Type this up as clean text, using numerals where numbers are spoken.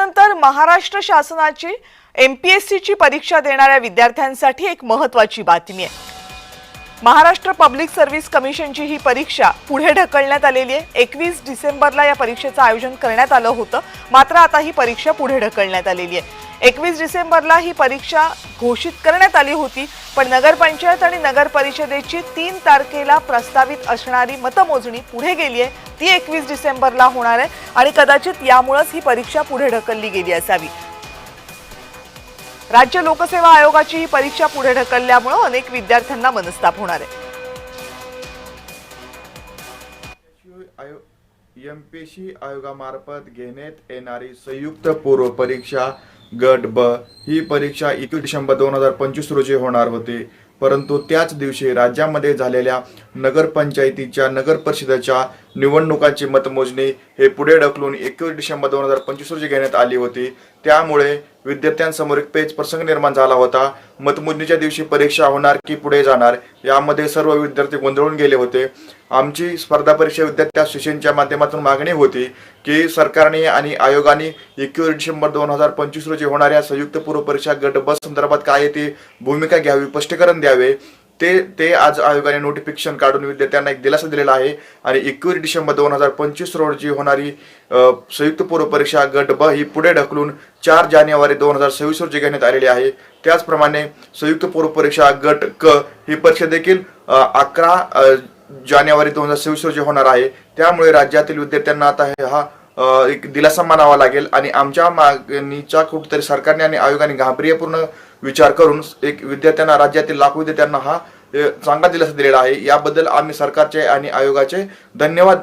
त्यानंतर महाराष्ट्र शासनाची MPSC ची परीक्षा देणाऱ्या विद्यार्थ्यांसाठी एक महत्त्वाची बातमी आहे। महाराष्ट्र पब्लिक सर्व्हिस कमिशनची ही परीक्षा पुढे ढकलण्यात आलेली आहे। 21 डिसेंबरला या परीक्षेचं आयोजन करण्यात आलं होतं, मात्र आता ही परीक्षा पुढे ढकलण्यात आलेली आहे। 21 डिसेंबरला ही परीक्षा घोषित करण्यात आली होती, पण नगरपंचायत आणि नगर परिषदेची 3 तारखेला प्रस्तावित असणारी मतमोजणी पुढे गेली आहे। ती 21 डिसेंबरला होणार आहे आणि कदाचित यामुळेच ही परीक्षा पुढे ढकलली गेली असावी। राज्य लोकसेवा आयोगाची ही परीक्षा पुढे ढकलल्यामुळे अनेक विद्यार्थ्यांना मनस्ताप होणार आहे। एमपीएससी आयोगामार्फत घेण्यात येणारी संयुक्त पूर्व परीक्षा गट ब ही परीक्षा 21 डिसेंबर 2025 रोजी होणार होती, परंतु त्याच दिवशी राज्यामध्ये झालेल्या नगरपंचायतीच्या नगर परिषदेच्या निवडणुकांची मतमोजणी हे पुढे ढकलून 21 डिसेंबर 2025 रोजी घेण्यात आली होती। त्यामुळे विद्यार्थ्यांसमोर एक पेच प्रसंग निर्माण झाला होता। मतमोजणीच्या दिवशी परीक्षा होणार की पुढे जाणार यामध्ये सर्व विद्यार्थी गोंधळून गेले होते। आमची स्पर्धा परीक्षा विद्यार्थी असोसिएशनच्या माध्यमातून मागणी होती की सरकारने आणि आयोगाने 21 डिसेंबर 2025 रोजी होणाऱ्या संयुक्त पूर्व परीक्षा गट ब संदर्भात काय ती भूमिका घ्यावी, स्पष्टीकरण द्यावे। ते आज आयोगाने नोटिफिकेशन काढून विद्यार्थ्यांना एक दिलासा दिलेला आहे आणि 21 डिसेंबर 2025 रोजी होणारी संयुक्त पूर्व परीक्षा गट ब ही पुढे ढकलून 4 जानेवारी 2026 रोजी घेण्यात आलेली आहे। त्याचप्रमाणे संयुक्त पूर्व परीक्षा गट क ही परीक्षा देखील 11 जानेवारी 2026 रोजी होणार आहे। त्यामुळे राज्यातील विद्यार्थ्यांना आता हा एक दिलासा मानावा लागेल आणि आमच्या मागणीचा कुठेतरी सरकारने आणि आयोगाने गांभीर्यपूर्ण विचार करून एक विद्यार्थ्यांना, राज्यातील लाखो विद्यार्थ्यांना हा चांगला दिलासा दिलेला आहे। याबद्दल आम्ही सरकारचे आणि आयोगाचे धन्यवाद